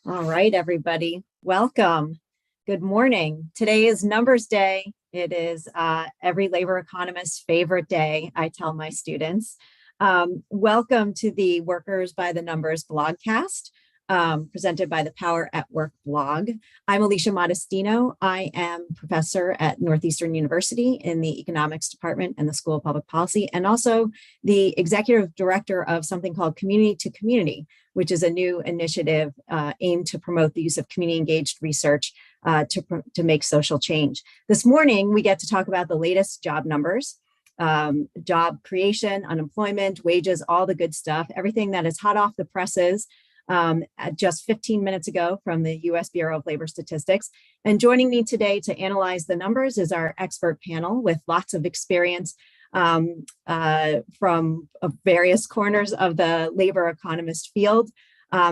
All right, everybody, welcome. Good morning. Today is Numbers Day. It is every labor economist's favorite day, I tell my students. Welcome to the Workers by the Numbers blogcast, presented by the Power at Work blog. I'm Alicia Modestino. I am professor at Northeastern University in the economics department and the School of Public Policy, and also the executive director of something called Community to Community, which is a new initiative aimed to promote the use of community engaged research to make social change. This morning, we get to talk about the latest job numbers, job creation, unemployment, wages, all the good stuff, everything that is hot off the presses just 15 minutes ago from the US Bureau of Labor Statistics. And joining me today to analyze the numbers is our expert panel with lots of experience from various corners of the labor economist field.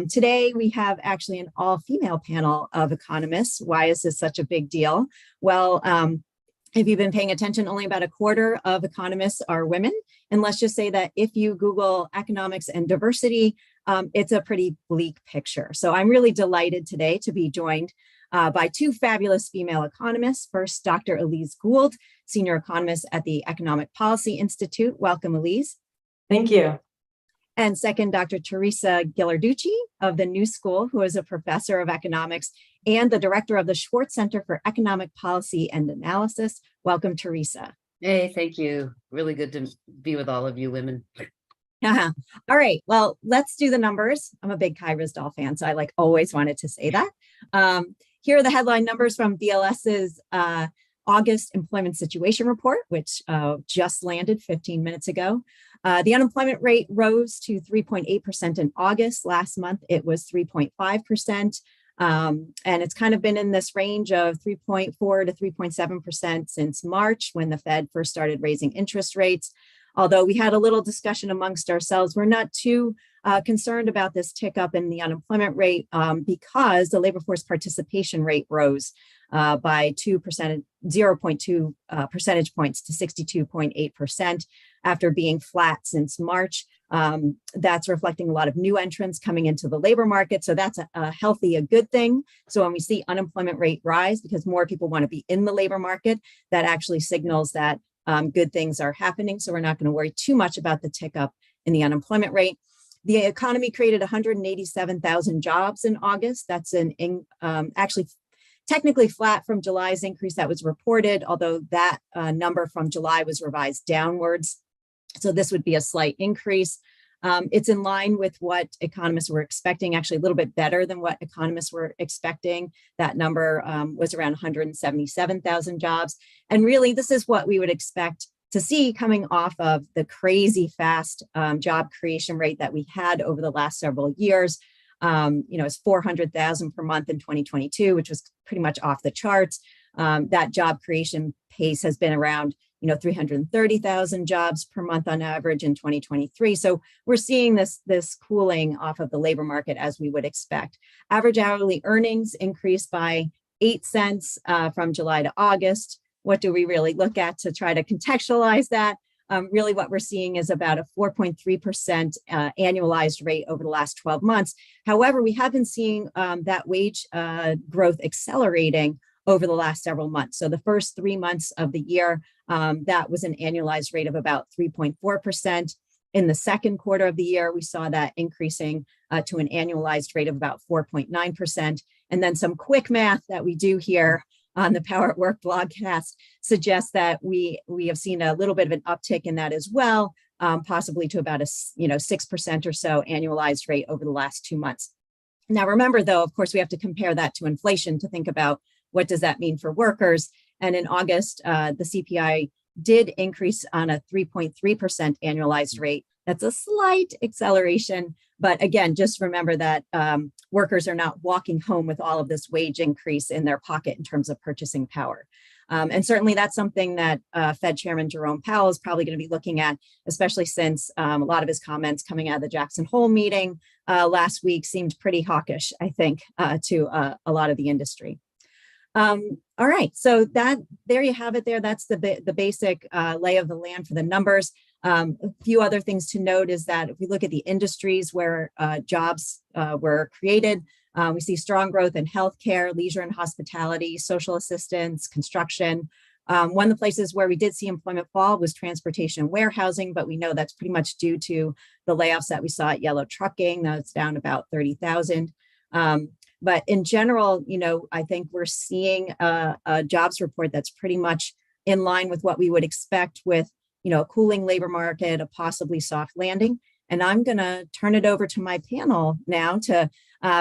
Today, we have actually an all-female panel of economists. Why is this such a big deal? Well, if you've been paying attention, only about a quarter of economists are women. And let's just say that if you Google economics and diversity, it's a pretty bleak picture. So I'm really delighted today to be joined by two fabulous female economists. First, Dr. Elise Gould, senior economist at the Economic Policy Institute. Welcome, Elise. Thank you. And second, Dr. Teresa Ghilarducci of the New School, who is a professor of economics and the director of the Schwartz Center for Economic Policy and Analysis. Welcome, Teresa. Hey, thank you. Really good to be with all of you women. All right, well, let's do the numbers. I'm a big Kai Ryssdal fan, so I always wanted to say that. Here are the headline numbers from BLS's August Employment Situation Report, which just landed 15 minutes ago. The unemployment rate rose to 3.8% in August. Last month, it was 3.5%. And it's kind of been in this range of 3.4 to 3.7% since March, when the Fed first started raising interest rates. Although we had a little discussion amongst ourselves, we're not too concerned about this tick up in the unemployment rate because the labor force participation rate rose by 0.2 percentage points to 62.8% after being flat since March. That's reflecting a lot of new entrants coming into the labor market. So that's a good thing. So when we see unemployment rate rise because more people want to be in the labor market, that actually signals that good things are happening. So we're not going to worry too much about the tick up in the unemployment rate. The economy created 187,000 jobs in August. That's actually technically flat from July's increase that was reported, although that number from July was revised downwards. So this would be a slight increase. It's in line with what economists were expecting, actually a little bit better than what economists were expecting. That number was around 177,000 jobs. And really, this is what we would expect to see coming off of the crazy fast job creation rate that we had over the last several years. It's 400,000 per month in 2022, which was pretty much off the charts. That job creation pace has been around 330,000 jobs per month on average in 2023. So we're seeing this cooling off of the labor market as we would expect. Average hourly earnings increased by 8 cents from July to August. What do we really look at to try to contextualize that? Really what we're seeing is about a 4.3% annualized rate over the last 12 months. However, we have been seeing that wage growth accelerating over the last several months. So the first 3 months of the year, that was an annualized rate of about 3.4%. In the second quarter of the year, we saw that increasing to an annualized rate of about 4.9%. And then some quick math that we do here on the Power at Work blogcast suggests that we have seen a little bit of an uptick in that as well, possibly to about a 6% or so annualized rate over the last 2 months. Now, remember, though, of course, we have to compare that to inflation to think about what does that mean for workers. And in August, the CPI did increase on a 3.3% annualized rate. That's a slight acceleration. But again, just remember that workers are not walking home with all of this wage increase in their pocket in terms of purchasing power. And certainly that's something that Fed Chairman Jerome Powell is probably going to be looking at, especially since a lot of his comments coming out of the Jackson Hole meeting last week seemed pretty hawkish, I think, to a lot of the industry. All right, so there you have it there. That's the basic lay of the land for the numbers. A few other things to note is that if we look at the industries where jobs were created, We see strong growth in healthcare, leisure and hospitality, social assistance, construction. One of the places where we did see employment fall was transportation and warehousing, but we know that's pretty much due to the layoffs that we saw at Yellow Trucking. That's down about 30,000. But in general, I think we're seeing a jobs report that's pretty much in line with what we would expect with, a cooling labor market, a possibly soft landing. And I'm going to turn it over to my panel now to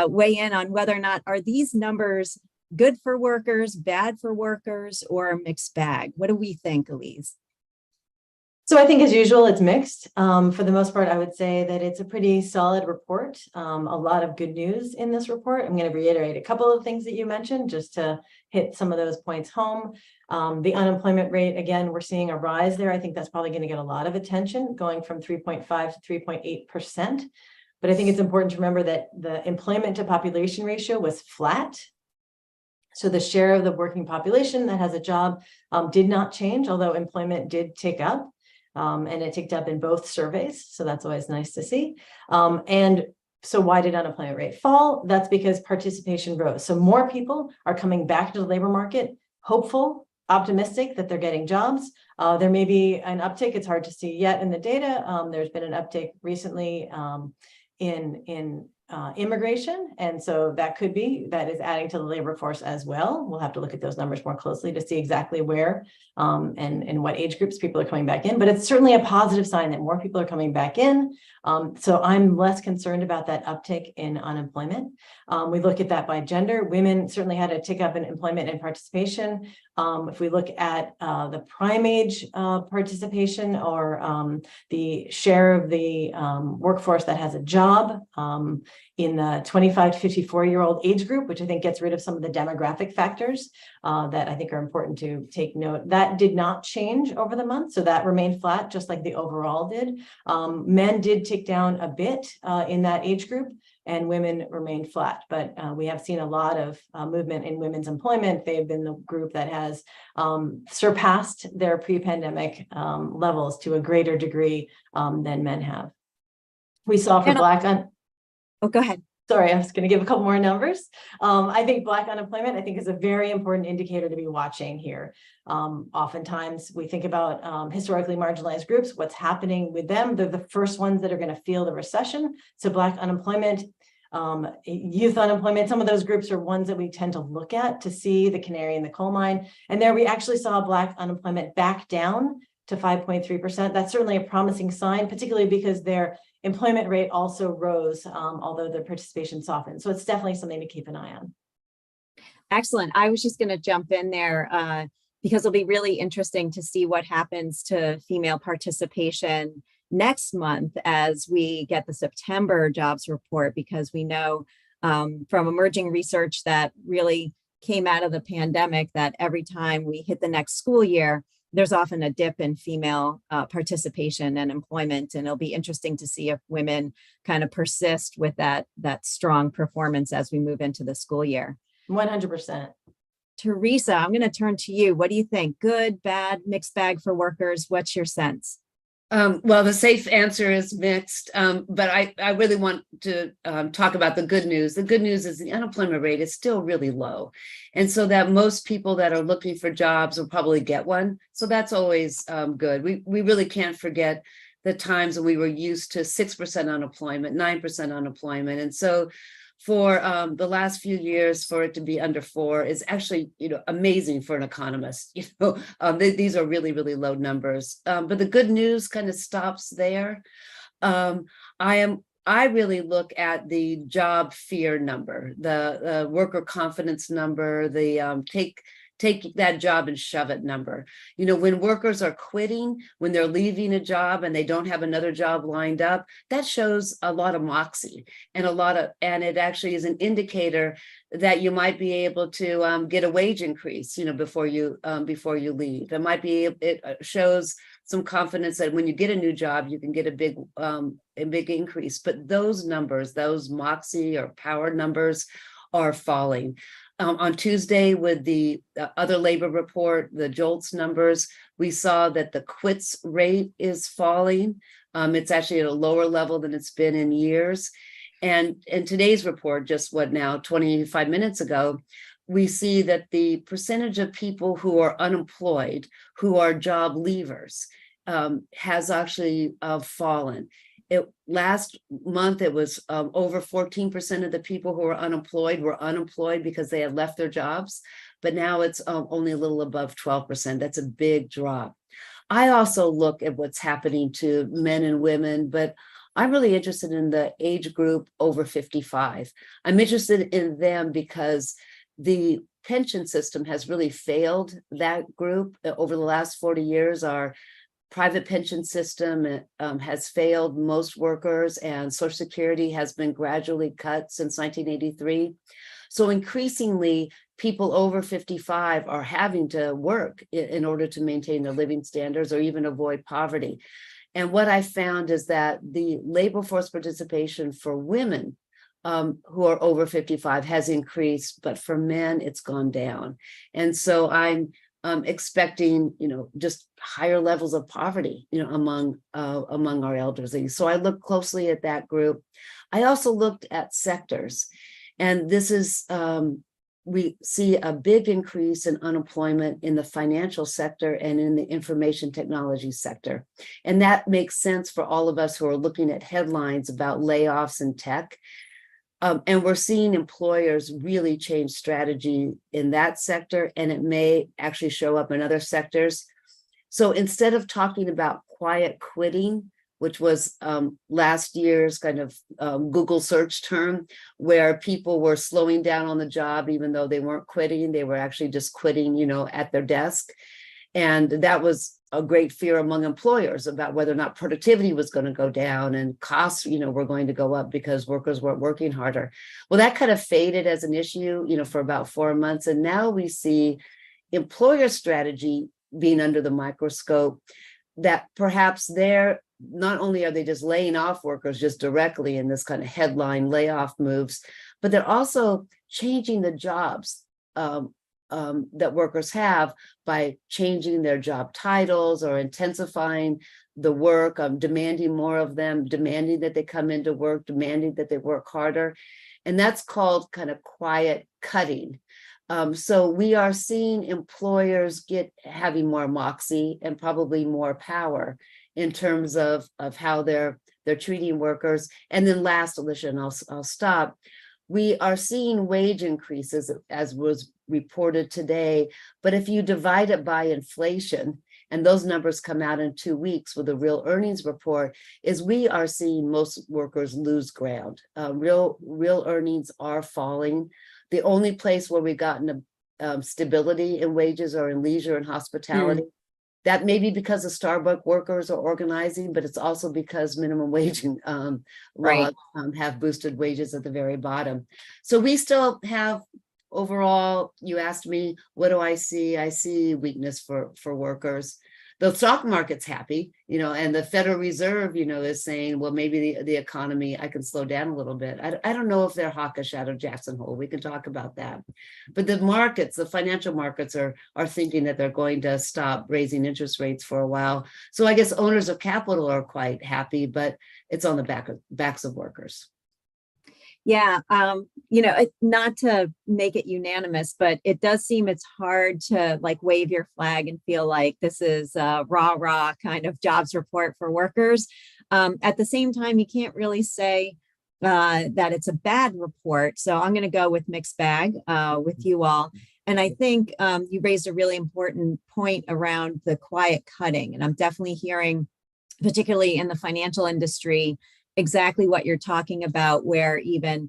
weigh in on whether or not are these numbers good for workers, bad for workers, or a mixed bag. What do we think, Elise? So I think as usual, it's mixed. For the most part, I would say that it's a pretty solid report. A lot of good news in this report. I'm going to reiterate a couple of things that you mentioned just to hit some of those points home. The unemployment rate, again, we're seeing a rise there. I think that's probably going to get a lot of attention, going from 3.5 to 3.8%. But I think it's important to remember that the employment to population ratio was flat. So the share of the working population that has a job did not change, although employment did tick up. And it ticked up in both surveys. So that's always nice to see. And so why did unemployment rate fall? That's because participation rose. So more people are coming back to the labor market, hopeful, optimistic that they're getting jobs. There may be an uptick. It's hard to see yet in the data. There's been an uptick recently in immigration. And so that is adding to the labor force as well. We'll have to look at those numbers more closely to see exactly where and what age groups people are coming back in. But it's certainly a positive sign that more people are coming back in. So I'm less concerned about that uptick in unemployment. We look at that by gender. Women certainly had a tick up in employment and participation. If we look at the prime age participation or the share of the workforce that has a job in the 25 to 54-year-old age group, which I think gets rid of some of the demographic factors that I think are important to take note. That did not change over the month, so that remained flat, just like the overall did. Men did tick down a bit in that age group, and women remained flat. But we have seen a lot of movement in women's employment. They've been the group that has surpassed their pre-pandemic levels to a greater degree than men have. We saw for Oh, go ahead. Sorry, I was going to give a couple more numbers. I think Black unemployment, I think, is a very important indicator to be watching here. Oftentimes we think about historically marginalized groups, what's happening with them. They're the first ones that are going to feel the recession. So Black unemployment, youth unemployment, some of those groups are ones that we tend to look at to see the canary in the coal mine. And there we actually saw Black unemployment back down to 5.3%. That's certainly a promising sign, particularly because their employment rate also rose, although their participation softened. So it's definitely something to keep an eye on. Excellent. I was just going to jump in there because it'll be really interesting to see what happens to female participation next month as we get the September jobs report, because we know from emerging research that really came out of the pandemic that every time we hit the next school year, there's often a dip in female participation and employment. And it'll be interesting to see if women kind of persist with that strong performance as we move into the school year. 100%. Teresa, I'm going to turn to you. What do you think? Good, bad, mixed bag for workers? What's your sense? Well, the safe answer is mixed, but I really want to talk about the good news. The good news is the unemployment rate is still really low. And so that most people that are looking for jobs will probably get one. So that's always good. We really can't forget the times when we were used to 6% unemployment, 9% unemployment. And so for the last few years, for it to be under 4 is actually, amazing for an economist. These are really, really low numbers. But the good news kind of stops there. I really look at the job fear number, the worker confidence number, the take that job and shove it number. When workers are quitting, when they're leaving a job and they don't have another job lined up, that shows a lot of moxie and and it actually is an indicator that you might be able to get a wage increase, before you leave. It shows some confidence that when you get a new job, you can get a big increase. But those numbers, those moxie or power numbers, are falling. On Tuesday, with the other labor report, the JOLTS numbers, we saw that the quits rate is falling. It's actually at a lower level than it's been in years. And in today's report, just what now, 25 minutes ago, we see that the percentage of people who are unemployed, who are job leavers, has actually fallen. Last month, it was over 14% of the people who were unemployed because they had left their jobs, but now it's only a little above 12%. That's a big drop. I also look at what's happening to men and women, but I'm really interested in the age group over 55. I'm interested in them because the pension system has really failed that group over the last 40 years. Our private pension system has failed most workers, and Social Security has been gradually cut since 1983. So increasingly, people over 55 are having to work in order to maintain their living standards or even avoid poverty. And what I found is that the labor force participation for women who are over 55 has increased, but for men, it's gone down. And so I'm expecting, just higher levels of poverty, among our elderly. So I looked closely at that group. I also looked at sectors, and this is, we see a big increase in unemployment in the financial sector and in the information technology sector. And that makes sense for all of us who are looking at headlines about layoffs in tech. And we're seeing employers really change strategy in that sector, and it may actually show up in other sectors. So instead of talking about quiet quitting, which was last year's kind of Google search term, where people were slowing down on the job, even though they weren't quitting, they were actually just quitting, at their desk. And that was a great fear among employers about whether or not productivity was going to go down and costs, were going to go up because workers weren't working harder. Well, that kind of faded as an issue, for about 4 months. And now we see employer strategy being under the microscope, that perhaps they're not only are they just laying off workers just directly in this kind of headline layoff moves, but they're also changing the jobs that workers have by changing their job titles or intensifying the work, demanding more of them, demanding that they come into work, demanding that they work harder. And that's called kind of quiet cutting. So we are seeing employers having more moxie and probably more power in terms of how they're treating workers. And then last, Alicia, and I'll stop. We are seeing wage increases, as was reported today, but if you divide it by inflation, and those numbers come out in 2 weeks with a real earnings report, is we are seeing most workers lose ground. Real earnings are falling. The only place where we've gotten a stability in wages are in leisure and hospitality. That may be because the Starbucks workers are organizing, but it's also because minimum wage laws have boosted wages at the very bottom. So we still have, overall, you asked me, what do I see? I see weakness for workers. The stock market's happy, and the Federal Reserve, is saying, well, maybe the economy, I can slow down a little bit. I don't know if they're hawkish out of Jackson Hole. We can talk about that. But the markets, the financial markets are thinking that they're going to stop raising interest rates for a while. So I guess owners of capital are quite happy, but it's on the backs of workers. Yeah, not to make it unanimous, but it does seem it's hard to wave your flag and feel like this is a rah kind of jobs report for workers. At the same time, you can't really say that it's a bad report. So I'm going to go with mixed bag with you all. And I think you raised a really important point around the quiet cutting. And I'm definitely hearing, particularly in the financial industry, exactly what you're talking about, where even,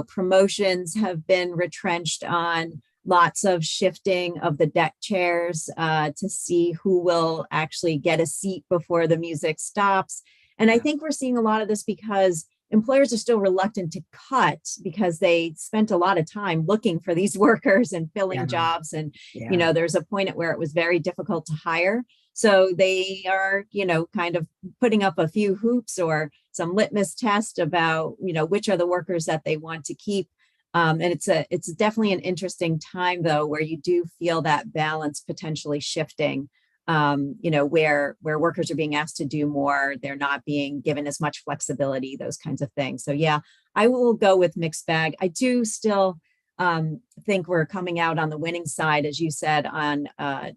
promotions have been retrenched on, lots of shifting of the deck chairs to see who will actually get a seat before the music stops. And I think we're seeing a lot of this because employers are still reluctant to cut because they spent a lot of time looking for these workers and filling jobs. And, there's a point at where it was very difficult to hire. So they are, kind of putting up a few hoops or some litmus test about, which are the workers that they want to keep. And it's definitely an interesting time, though, where you do feel that balance potentially shifting where workers are being asked to do more, they're not being given as much flexibility, those kinds of things. So yeah, I will go with mixed bag. I do still think we're coming out on the winning side, as you said, on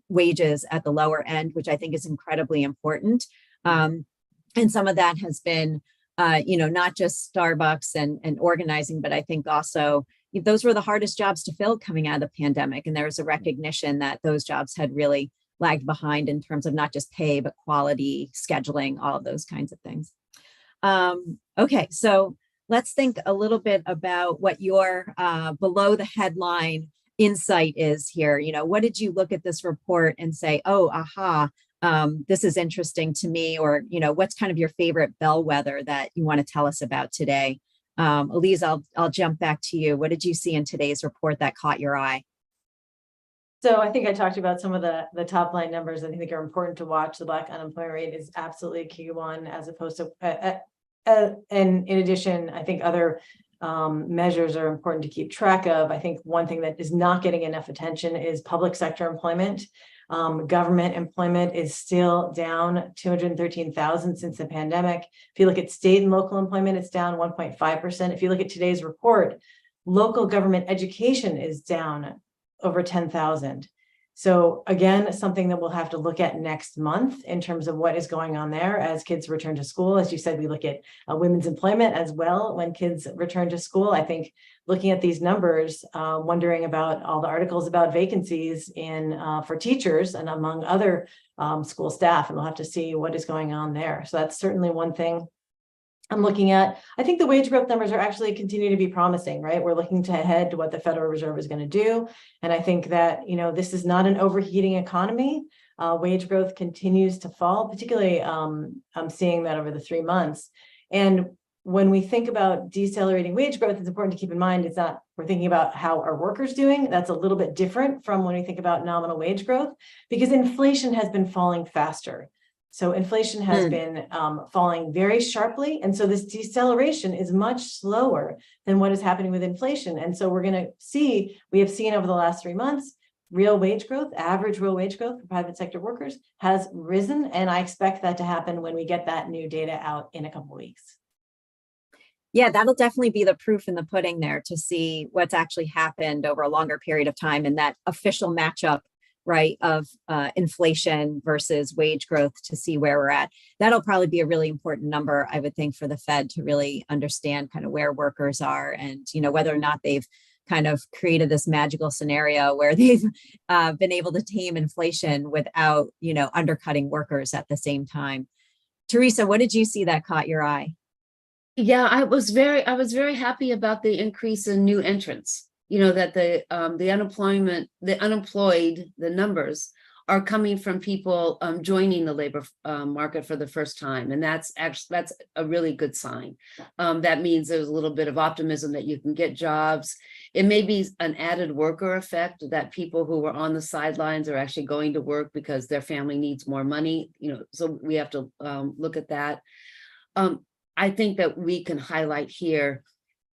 wages at the lower end, which I think is incredibly important. And some of that has been, not just Starbucks and organizing, but I think also those were the hardest jobs to fill coming out of the pandemic. And there was a recognition that those jobs had really lagged behind in terms of not just pay, but quality, scheduling, all of those kinds of things. Okay, so let's think a little bit about what your below the headline insight is here. What did you look at this report and say, oh, aha, this is interesting to me, or, what's kind of your favorite bellwether that you want to tell us about today? Elise, I'll jump back to you. What did you see in today's report that caught your eye? So I think I talked about some of the top line numbers that I think are important to watch. The Black unemployment rate is absolutely a key one, as opposed to, and in addition, I think other measures are important to keep track of. I think one thing that is not getting enough attention is public sector employment. Government employment is still down 213,000 since the pandemic. If you look at state and local employment, it's down 1.5%. If you look at today's report, local government education is down over 10,000. So again, something that we'll have to look at next month in terms of what is going on there as kids return to school. As you said, we look at women's employment as well when kids return to school. I think looking at these numbers, wondering about all the articles about vacancies for teachers and among other school staff, and we'll have to see what is going on there. So that's certainly one thing I'm looking at. I think the wage growth numbers are actually continue to be promising, right? We're looking ahead to what the Federal Reserve is going to do. And I think that, this is not an overheating economy. Wage growth continues to fall, particularly I'm seeing that over the 3 months. And when we think about decelerating wage growth, it's important to keep in mind we're thinking about how are workers doing. That's a little bit different from when we think about nominal wage growth, because inflation has been falling faster. So inflation has been falling very sharply. And so this deceleration is much slower than what is happening with inflation. And so we have seen over the last 3 months, real wage growth, average real wage growth for private sector workers has risen. And I expect that to happen when we get that new data out in a couple of weeks. Yeah, that'll definitely be the proof in the pudding there to see what's actually happened over a longer period of time, and that official matchup, right, of inflation versus wage growth to see where we're at. That'll probably be a really important number, I would think, for the Fed to really understand kind of where workers are, and whether or not they've kind of created this magical scenario where they've been able to tame inflation without undercutting workers at the same time. Teresa, what did you see that caught your eye? Yeah, I was very happy about the increase in new entrants. That the unemployed, the numbers are coming from people joining the labor market for the first time, and that's a really good sign. That means there's a little bit of optimism that you can get jobs. It may be an added worker effect that people who were on the sidelines are actually going to work because their family needs more money. So we have to look at that. I think that we can highlight here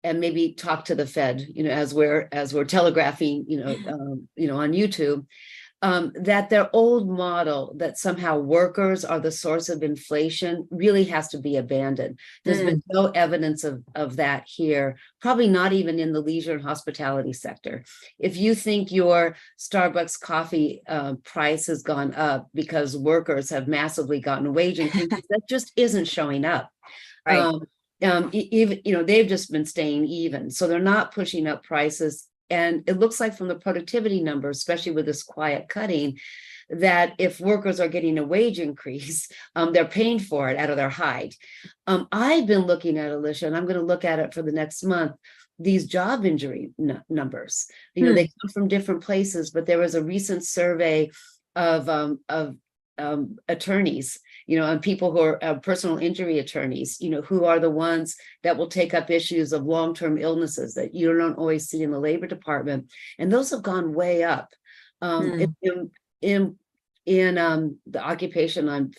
and maybe talk to the Fed, as we're telegraphing, on YouTube, that their old model that somehow workers are the source of inflation really has to be abandoned. There's been no evidence of that here, probably not even in the leisure and hospitality sector. If you think your Starbucks coffee price has gone up because workers have massively gotten wage increases, that just isn't showing up. Right. Even they've just been staying even, so they're not pushing up prices. And it looks like from the productivity numbers, especially with this quiet cutting, that if workers are getting a wage increase, they're paying for it out of their hide. I've been looking at, Alicia, and I'm going to look at it for the next month, these job injury numbers. They come from different places, but there was a recent survey of attorneys, and people who are personal injury attorneys, who are the ones that will take up issues of long-term illnesses that you don't always see in the labor department. And those have gone way up. In the occupation I'm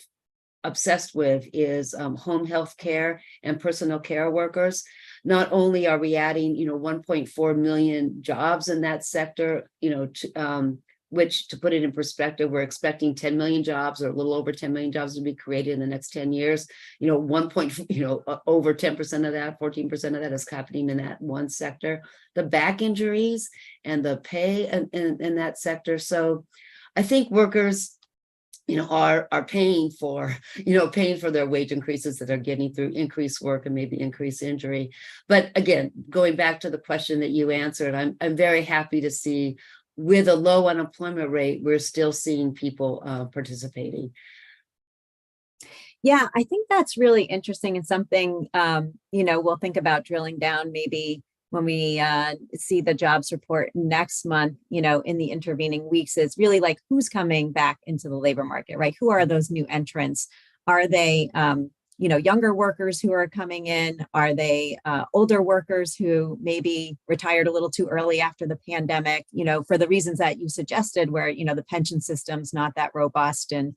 obsessed with is home health care and personal care workers. Not only are we adding, 1.4 million jobs in that sector, which, to put it in perspective, we're expecting 10 million jobs, or a little over 10 million jobs to be created in the next 10 years. Over 10% of that, 14% of that is happening in that one sector. The back injuries and the pay in that sector. So I think workers, are paying for their wage increases that are getting through increased work and maybe increased injury. But again, going back to the question that you answered, I'm very happy to see, with a low unemployment rate, we're still seeing people participating. Yeah, I think that's really interesting, and something, we'll think about drilling down maybe when we see the jobs report next month, in the intervening weeks, is really like, who's coming back into the labor market, right? Who are those new entrants? Are they, younger workers who are coming in? Are they older workers who maybe retired a little too early after the pandemic, for the reasons that you suggested, where, the pension system's not that robust, and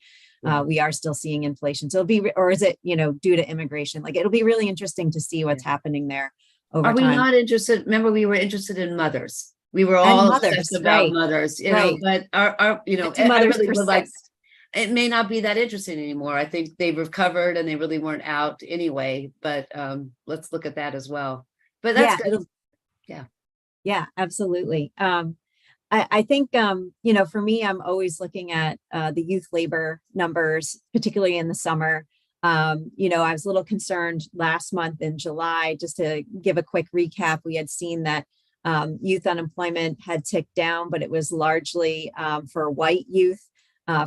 we are still seeing inflation. So or is it, due to immigration? Like, it'll be really interesting to see what's happening there over Are we time. not interested? Remember, we were interested in mothers. We were all mothers, obsessed about right. mothers, Right. but I Mothers really would like, persist. it may not be that interesting anymore. I think they've recovered and they really weren't out anyway, but let's look at that as well. But that's good. Yeah, absolutely. I think, for me, I'm always looking at the youth labor numbers, particularly in the summer. I was a little concerned last month in July. Just to give a quick recap, we had seen that youth unemployment had ticked down, but it was largely for white youth.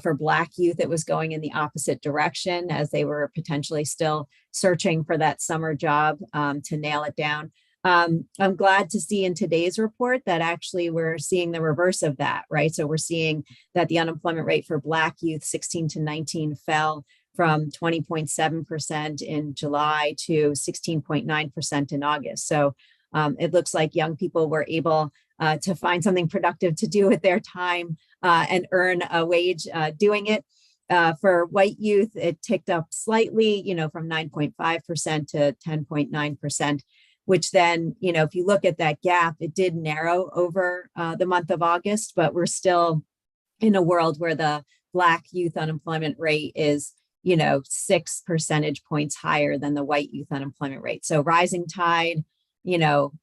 For Black youth, it was going in the opposite direction, as they were potentially still searching for that summer job to nail it down. I'm glad to see in today's report that actually we're seeing the reverse of that, right? So we're seeing that the unemployment rate for Black youth 16 to 19 fell from 20.7% in July to 16.9% in August. So it looks like young people were able to find something productive to do with their time and earn a wage doing it. For white youth, it ticked up slightly, from 9.5% to 10.9%, which then, if you look at that gap, it did narrow over the month of August, but we're still in a world where the Black youth unemployment rate is 6 percentage points higher than the white youth unemployment rate. So rising tide,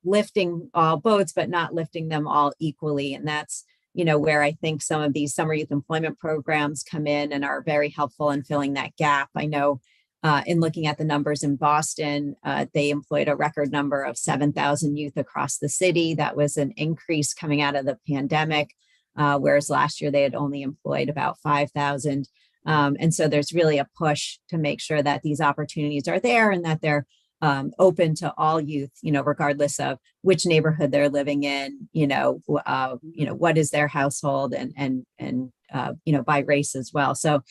lifting all boats, but not lifting them all equally. And that's, where I think some of these summer youth employment programs come in and are very helpful in filling that gap. I know in looking at the numbers in Boston, they employed a record number of 7,000 youth across the city. That was an increase coming out of the pandemic, whereas last year they had only employed about 5,000. And so there's really a push to make sure that these opportunities are there and that they're open to all youth, regardless of which neighborhood they're living in, what is their household, and by race as well. So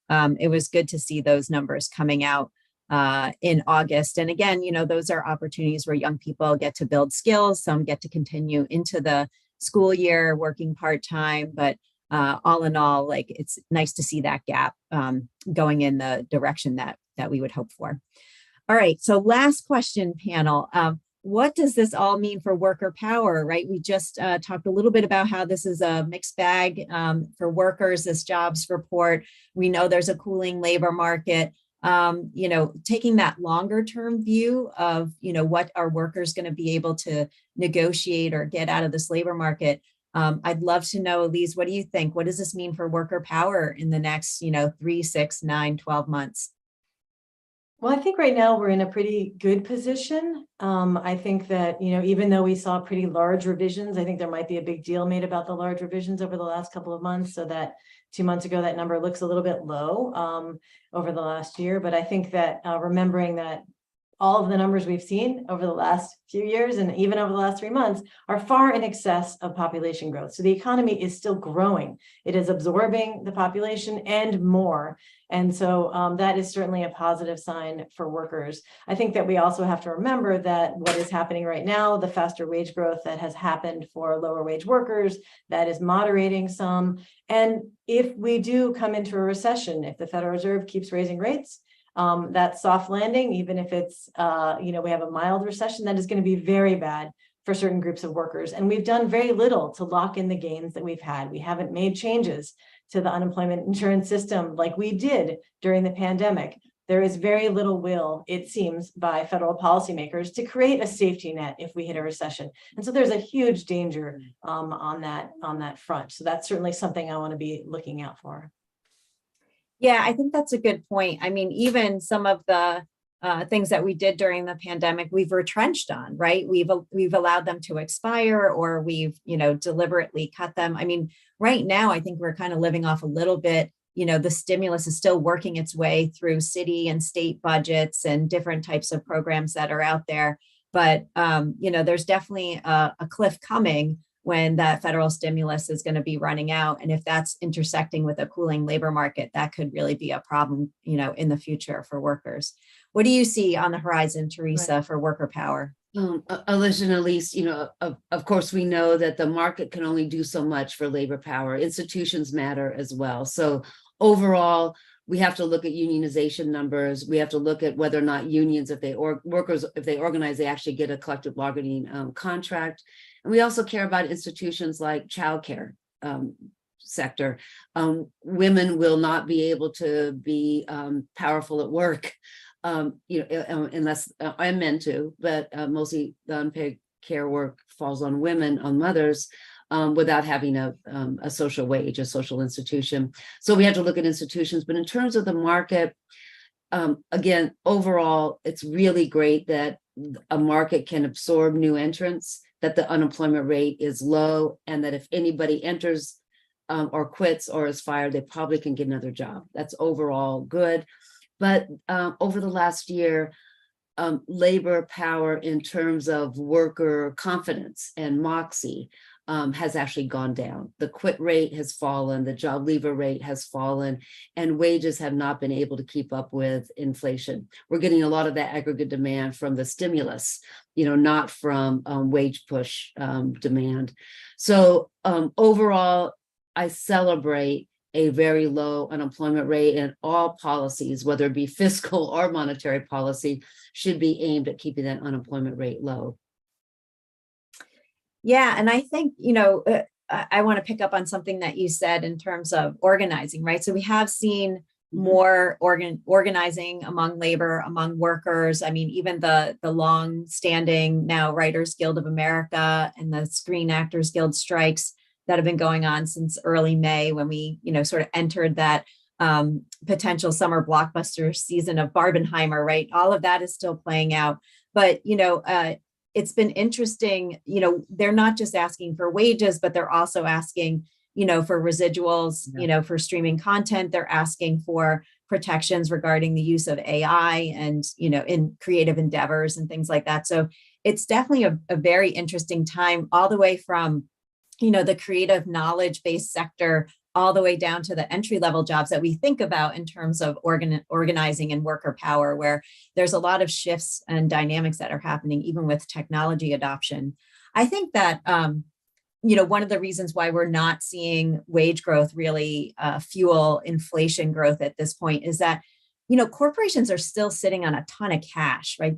it was good to see those numbers coming out in August. And again, those are opportunities where young people get to build skills. Some get to continue into the school year working part-time, but all in all, like, it's nice to see that gap going in the direction that we would hope for. All right, so last question, panel. What does this all mean for worker power, right? We just talked a little bit about how this is a mixed bag for workers, this jobs report. We know there's a cooling labor market. Taking that longer term view of, what are workers going to be able to negotiate or get out of this labor market? I'd love to know, Elise, what do you think? What does this mean for worker power in the next, 3, 6, 9, 12 months? Well, I think right now we're in a pretty good position. I think that, even though we saw pretty large revisions, I think there might be a big deal made about the large revisions over the last couple of months, so that 2 months ago, that number looks a little bit low over the last year. But I think that remembering that all of the numbers we've seen over the last few years and even over the last 3 months are far in excess of population growth. So the economy is still growing. It is absorbing the population and more. And so that is certainly a positive sign for workers. I think that we also have to remember that what is happening right now, the faster wage growth that has happened for lower wage workers, that is moderating some. And if we do come into a recession, if the Federal Reserve keeps raising rates, that soft landing, even if it's, we have a mild recession, that is going to be very bad for certain groups of workers. And we've done very little to lock in the gains that we've had. We haven't made changes to the unemployment insurance system like we did during the pandemic. There is very little will, it seems, by federal policymakers to create a safety net if we hit a recession. And so there's a huge danger on that front. So that's certainly something I want to be looking out for. Yeah, I think that's a good point. I mean, even some of the things that we did during the pandemic, we've retrenched on, right? We've allowed them to expire, or we've, deliberately cut them. I mean, right now, I think we're kind of living off a little bit. The stimulus is still working its way through city and state budgets and different types of programs that are out there. But, there's definitely a cliff coming when that federal stimulus is going to be running out. And if that's intersecting with a cooling labor market, that could really be a problem, in the future for workers. What do you see on the horizon, Teresa, for worker power? Alicia and Elise, of course, we know that the market can only do so much for labor power. Institutions matter as well. So overall, we have to look at unionization numbers. We have to look at whether or not unions, if they organize, they actually get a collective bargaining contract. And we also care about institutions like childcare sector. Women will not be able to be powerful at work, unless and men too, but mostly the unpaid care work falls on women, on mothers, without having a social wage, a social institution. So we have to look at institutions. But in terms of the market, again, overall, it's really great that a market can absorb new entrants, that the unemployment rate is low, and that if anybody enters or quits or is fired, they probably can get another job. That's overall good. But over the last year, labor power in terms of worker confidence and moxie has actually gone down. The quit rate has fallen, the job leaver rate has fallen, and wages have not been able to keep up with inflation. We're getting a lot of that aggregate demand from the stimulus, not from wage push demand. So overall, I celebrate a very low unemployment rate, and all policies, whether it be fiscal or monetary policy, should be aimed at keeping that unemployment rate low. Yeah, and I think, I want to pick up on something that you said in terms of organizing, right? So we have seen more organizing among labor, among workers. I mean, even the long-standing now Writers Guild of America and the Screen Actors Guild strikes that have been going on since early May, when we, sort of entered that potential summer blockbuster season of Barbenheimer, right? All of that is still playing out. But, it's been interesting, they're not just asking for wages, but they're also asking, for residuals, for streaming content. They're asking for protections regarding the use of AI and, in creative endeavors and things like that. So it's definitely a very interesting time, all the way from, the creative knowledge-based sector all the way down to the entry-level jobs that we think about in terms of organizing and worker power, where there's a lot of shifts and dynamics that are happening, even with technology adoption. I think that, one of the reasons why we're not seeing wage growth really fuel inflation growth at this point is that, corporations are still sitting on a ton of cash, right?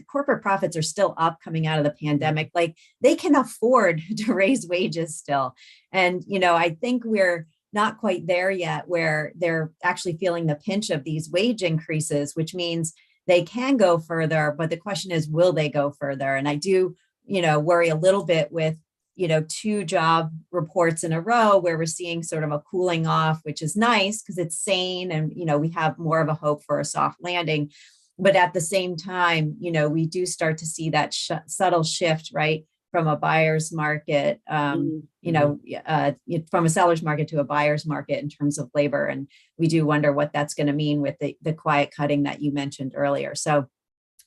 Corporate profits are still up coming out of the pandemic. Like, they can afford to raise wages still. And, I think we're not quite there yet where they're actually feeling the pinch of these wage increases, which means they can go further. But the question is, will they go further? And I do, worry a little bit with, 2 job reports in a row where we're seeing sort of a cooling off, which is nice because it's sane and, we have more of a hope for a soft landing. But at the same time, we do start to see that subtle shift, right, from a buyer's market, from a seller's market to a buyer's market in terms of labor. And we do wonder what that's going to mean with the quiet cutting that you mentioned earlier. So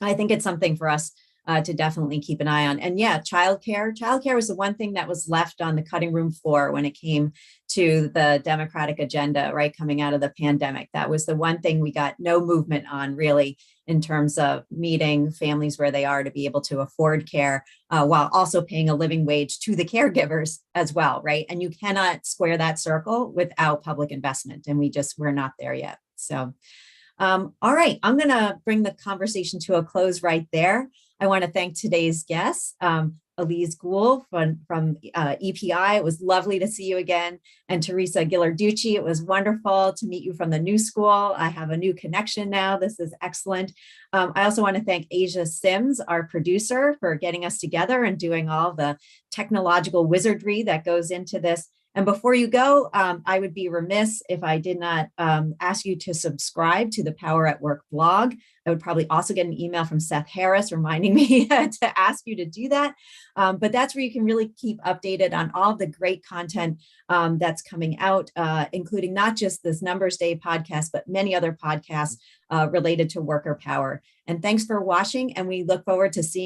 I think it's something for us to definitely keep an eye on. And yeah, childcare was the one thing that was left on the cutting room floor when it came to the Democratic agenda, right, coming out of the pandemic. That was the one thing we got no movement on, really, in terms of meeting families where they are to be able to afford care, while also paying a living wage to the caregivers as well, right? And you cannot square that circle without public investment, and we're not there yet. So, all right, I'm going to bring the conversation to a close right there. I want to thank today's guests. Elise Gould from EPI. It was lovely to see you again. And Teresa Ghilarducci, it was wonderful to meet you from the new school. I have a new connection now. This is excellent. I also want to thank Asia Sims, our producer, for getting us together and doing all the technological wizardry that goes into this. And before you go, I would be remiss if I did not ask you to subscribe to the Power at Work blog. I would probably also get an email from Seth Harris reminding me to ask you to do that. But that's where you can really keep updated on all the great content that's coming out, including not just this Numbers Day podcast, but many other podcasts related to worker power. And thanks for watching. And we look forward to seeing